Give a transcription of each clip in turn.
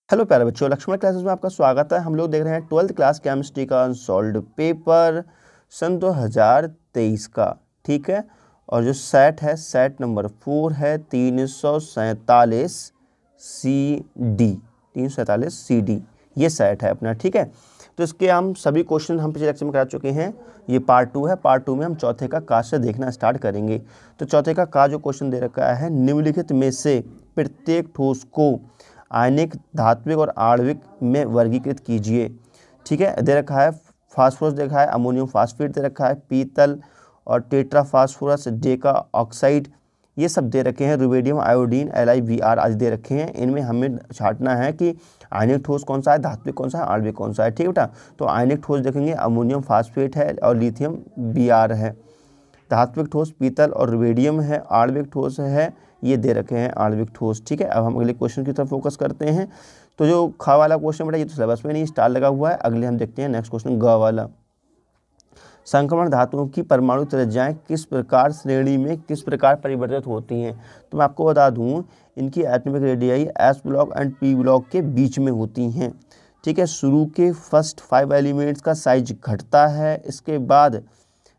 Hello प्यारे बच्चों, Lakshman classes में आपका स्वागत है। हम लोग देख रहे हैं 12th क्लास केमिस्ट्री का अनसॉल्व्ड पेपर सन 2023 का। ठीक है, और जो सेट है सेट नंबर 4 है 347 CD 347 CD ये सेट है अपना। ठीक है, तो इसके हम सभी क्वेश्चन हम पिछले लेक्चर में करा चुके हैं। ये पार्ट 2 है। पार्ट 2 में हम चौथे का का से देखना स्टार्ट करेंगे। तो चौथे का जो क्वेश्चन दे रखा है, निम्नलिखित में से प्रत्येक ठोस को आयनिक, धात्विक और आणविक में वर्गीकृत कीजिए। ठीक है, दे रखा है फास्फोरस, दे रखा है अमोनियम फास्फेट, दे रखा है पीतल और टेट्रा फास्फोरस, डेका ऑक्साइड, ये सब दे रखे हैं। रुबिडियम, आयोडीन, LiVr आदि दे रखे हैं। इनमें हमें छांटना है कि आयनिक ठोस कौन सा है, धात्विक कौन सा है, आणविक कौन सा है। ठीक है बेटा, तो आयनिक ठोस देखेंगे अमोनियम फास्फेट है और लिथियम Br है। धात्विक ठोस पीतल और रुबिडियम है। आणविक ठोस है ये दे रखे हैं आणविक ठोस। ठीक है, अब हम अगले क्वेश्चन की तरफ फोकस करते हैं। तो जो ख वाला क्वेश्चन बेटा ये तो सिलेबस में नहीं, स्टार लगा हुआ है। अगले हम देखते हैं नेक्स्ट क्वेश्चन ग वाला। संक्रमण धातुओं की परमाणु त्रिज्याएं किस प्रकार श्रेणी में किस प्रकार परिवर्तित होती हैं। तो मैं आपको बता दूं, इनकी atomic radii S block and P block के बीच में होती हैं। ठीक है, शुरू के फर्स्ट 5 एलिमेंट्स का साइज घटता है, इसके बाद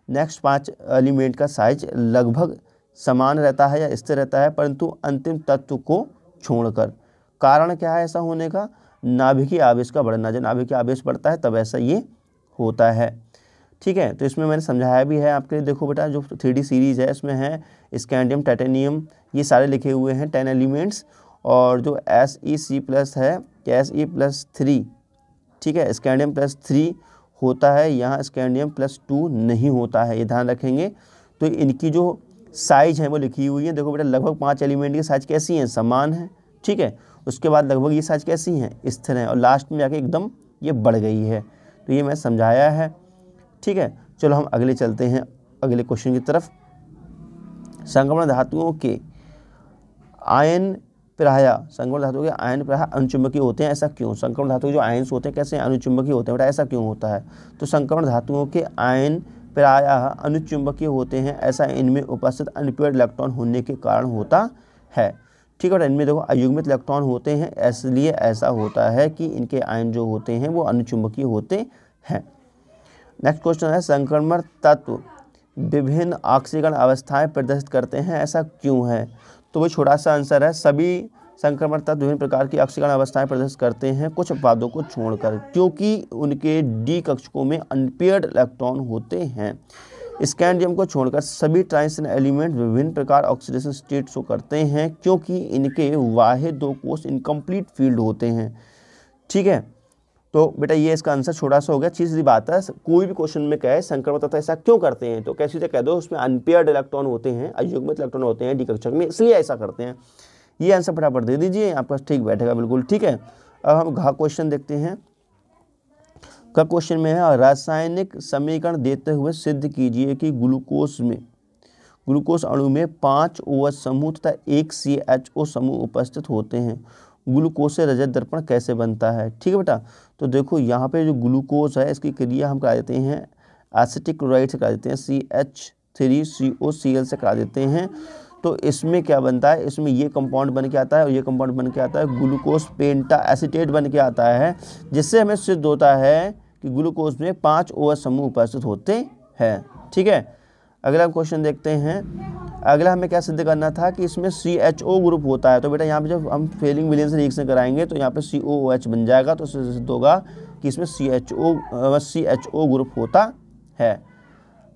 नेक्स्ट 5 एलिमेंट का साइज लगभग समान रहता है या स्थिर रहता है, परंतु अंतिम तत्व को छोड़कर। कारण क्या है ऐसा होने का? नाभिकीय आवेश का बढ़ना। जब नाभिकीय आवेश बढ़ता है तब ऐसा ये होता है। ठीक है, तो इसमें मैंने समझाया भी है आपके लिए। देखो बेटा, जो 3D सीरीज़ है इसमें है स्कैंडियम, टाइटेनियम, ये सारे लिखे हुए हैं 10 एलिमेंट्स। और जो SeC+ है, Se+3, ठीक है, स्कैंडियम +3 होता है, यहाँ स्कैंडियम +2 नहीं होता है, ये ध्यान रखेंगे। तो इनकी जो साइज है वो लिखी हुई है। देखो बेटा, लगभग 5 एलिमेंट की साइज कैसी हैं, समान है। ठीक है, उसके बाद लगभग ये साइज कैसी हैं, स्थिर हैं, और लास्ट में जाके एकदम ये बढ़ गई है। तो ये मैं समझाया है। ठीक है, चलो हम अगले चलते हैं अगले क्वेश्चन की तरफ। संक्रमण धातुओं के आयन प्रायः अनुचुंबकीय होते हैं, ऐसा क्यों? संक्रमण धातु के जो आयन्स होते हैं कैसे अनुचुंबकीय होते हैं बेटा, ऐसा क्यों होता है? तो संक्रमण धातुओं के आयन प्रायः अनुचुंबकीय होते हैं, ऐसा इनमें उपस्थित अनपेयर्ड इलेक्ट्रॉन होने के कारण होता है। ठीक है, इनमें देखो अयुग्मित इलेक्ट्रॉन होते हैं, इसलिए ऐसा होता है कि इनके आयन जो होते हैं वो अनुचुंबकीय होते हैं। नेक्स्ट क्वेश्चन है, संक्रमण तत्व विभिन्न ऑक्सीकरण अवस्थाएं प्रदर्शित करते हैं, ऐसा क्यों है? तो वो छोटा सा आंसर है, सभी संक्रमण तत्व विभिन्न प्रकार की ऑक्सीकरण अवस्थाएं प्रदर्शित करते हैं कुछ अपवादों को छोड़कर, क्योंकि उनके D कक्षकों में अनपेयर्ड इलेक्ट्रॉन होते हैं। स्कैंडियम को छोड़कर सभी ट्रांजिशन एलिमेंट विभिन्न प्रकार ऑक्सीडेशन स्टेट शो करते हैं, क्योंकि इनके बाह्य 2 कोष इनकम्प्लीट फील्ड होते हैं। ठीक है, तो बेटा ये इसका आंसर छोटा सा हो गया। चीज़ बात है, कोई भी क्वेश्चन में कहे संक्रमण तत्व ऐसा क्यों करते हैं, तो कैसे कह दो उसमें अनपेयर्ड इलेक्ट्रॉन होते हैं, अयुग्मित इलेक्ट्रॉन होते हैं D कक्षक में, इसलिए ऐसा करते हैं। ये आंसर फटाफट दे दीजिए, आपका ठीक बैठेगा बिल्कुल। ठीक है, अब हम घ क्वेश्चन देखते हैं। क क्वेश्चन में है, रासायनिक समीकरण देते हुए सिद्ध कीजिए कि ग्लूकोज अणु में 5 OH समूह तथा 1 CHO समूह उपस्थित होते हैं। ग्लूकोज से रजत दर्पण कैसे बनता है? ठीक है बेटा, तो देखो यहाँ पे जो ग्लूकोज है इसकी क्रिया हम करा देते हैं एसिटिक क्लोराइड से करा देते हैं, CH3COCl से करा देते हैं। तो इसमें क्या बनता है, इसमें ये कंपाउंड बन के आता है और ये कंपाउंड बन के आता है, ग्लूकोज पेंटा एसीटेट बन के आता है, जिससे हमें सिद्ध होता है कि ग्लूकोज में 5 OH समूह उपस्थित होते हैं। ठीक है, अगला क्वेश्चन देखते हैं। अगला हमें क्या सिद्ध करना था कि इसमें CHO ग्रुप होता है। तो बेटा यहाँ पे जब हम फेलिंग विलेंस रिएक्शन कराएंगे तो यहाँ पे COOH बन जाएगा, तो इससे सिद्ध होगा कि इसमें CHO ग्रुप होता है।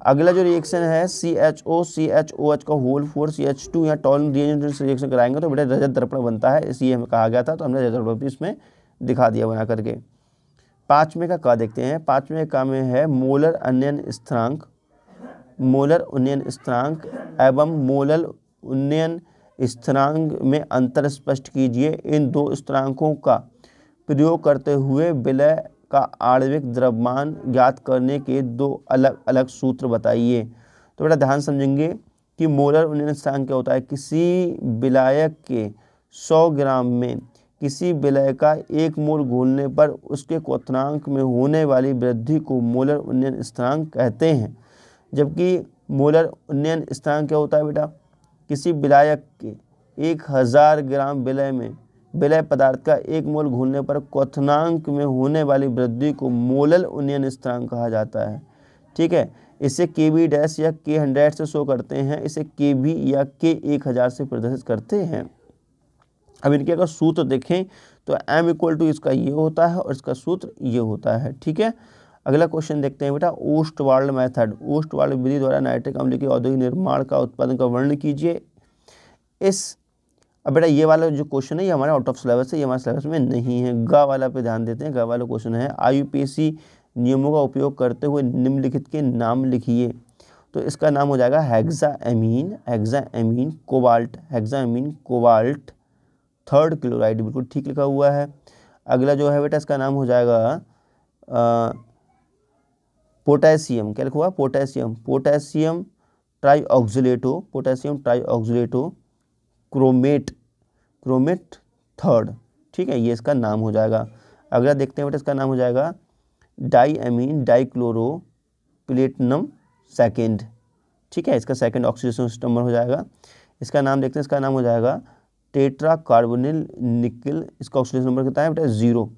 अगला जो रिएक्शन है CHOH का होल 4 CH2 या टॉलन रिएजेंट से रिएक्शन कराएंगे तो बेटा रजत दर्पण बनता है, इसलिए हमें कहा गया था, तो हमने रजत दर्पण भी इसमें दिखा दिया बना करके। 5वें का देखते हैं। 5वें का में है मोलर उन्नयन स्थिरांक एवं मोलर उन्नयन स्थिरांक में अंतर स्पष्ट कीजिए। इन 2 स्थिरांकों का प्रयोग करते हुए विलय का आणविक द्रव्यमान ज्ञात करने के 2 अलग अलग सूत्र बताइए। तो बेटा ध्यान समझेंगे कि मोलर उन्नयन स्थिरांक क्या होता है, किसी विलायक के 100 ग्राम में किसी विलय का 1 मोल घोलने पर उसके क्वथनांक में होने वाली वृद्धि को मोलर उन्नयन स्थिरांक कहते हैं। जबकि मोलर उन्नयन स्थिरांक क्या होता है बेटा, किसी विलायक के 1000 ग्राम विलय में विलय पदार्थ का 1 मोल घूलने पर क्वथनांक में होने वाली वृद्धि को मोलल उन्नयन स्थिरांक कहा जाता है। ठीक है, इसे Kb डैश या K100 से शो करते हैं, इसे Kb या K1000 से प्रदर्शित करते हैं। अब इनके अगर सूत्र देखें तो m इक्वल टू इसका ये होता है और इसका सूत्र ये होता है। ठीक है, अगला क्वेश्चन देखते हैं बेटा, ओस्टवाल्ड मेथड, ओस्टवाल्ड विधि द्वारा नाइट्रिक अम्ल के औद्योगिक निर्माण का उत्पादन का वर्णन कीजिए। अब बेटा ये वाला जो क्वेश्चन है ये हमारा आउट ऑफ सिलेबस है, ये हमारे सिलेबस में नहीं है। ग वाला पे ध्यान देते हैं। ग वाला क्वेश्चन है, IUPAC नियमों का उपयोग करते हुए निम्नलिखित के नाम लिखिए। तो इसका नाम हो जाएगा हेक्साएमीन कोबाल्ट थर्ड क्लोराइड, बिल्कुल ठीक लिखा हुआ है। अगला जो है बेटा इसका नाम हो जाएगा पोटेशियम, क्या लिखा हुआ, पोटेशियम ट्राईऑक्सलेटो क्रोमेट थर्ड। ठीक है, ये इसका नाम हो जाएगा। अगला देखते हैं बेटा इसका नाम हो जाएगा डाईएमीन डाईक्लोरो प्लेटिनम सेकेंड। ठीक है, इसका सेकेंड ऑक्सीडेशन नंबर हो जाएगा। इसका नाम देखते हैं, इसका नाम हो जाएगा टेट्रा कार्बोनिल निकल, इसका ऑक्सीडेशन नंबर कितना है बेटा 0।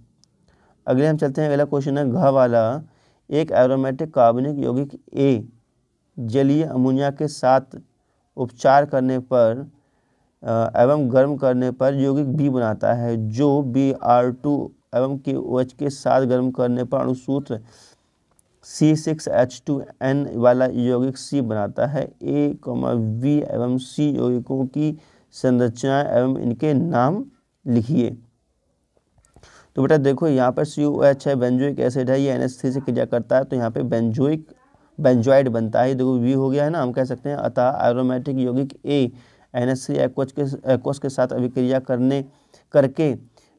अगले हम चलते हैं, अगला क्वेश्चन है घ वाला, एक एरोमेटिक कार्बनिक यौगिक A जलीय अमोनिया के साथ उपचार करने पर एवं गर्म करने पर यौगिक B बनाता है, जो Br2 एवं KOH के साथ गर्म करने पर अणुसूत्र C6H2N वाला यौगिक C बनाता है। A, V एवं C यौगिकों की संरचना एवं इनके नाम लिखिए। तो बेटा देखो यहाँ पर COH है, बेंजोइक एसिड है, ये NH3 से क्रिया करता है, तो यहाँ पे बेंजोइड बनता है। देखो V हो गया है ना, हम कह सकते हैं अतः एरोमेटिक यौगिक A NH3 एक्वस के साथ अभिक्रिया करके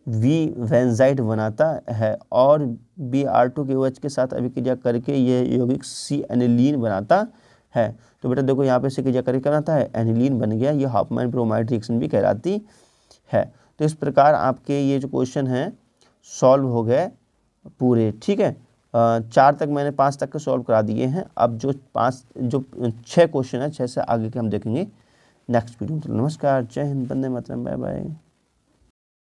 V वेंजाइड बनाता है और Br2 KOH के साथ अभिक्रिया करके यह यौगिक C एनिलीन बनाता है। तो बेटा देखो यहाँ पे से क्रिया करके बनाता है, एनिलीन बन गया, ये हाफमैन ब्रोमाइड रिएक्शन भी कहलाती है। तो इस प्रकार आपके ये जो क्वेश्चन हैं सॉल्व हो गए पूरे। ठीक है, 4 तक मैंने 5 तक के सॉल्व करा दिए हैं। अब जो 6 क्वेश्चन है, 6 से आगे के हम देखेंगे नेक्स्ट वीडियो में। नमस्कार, जय हिंद, वंदे मातरम, बाय बाय।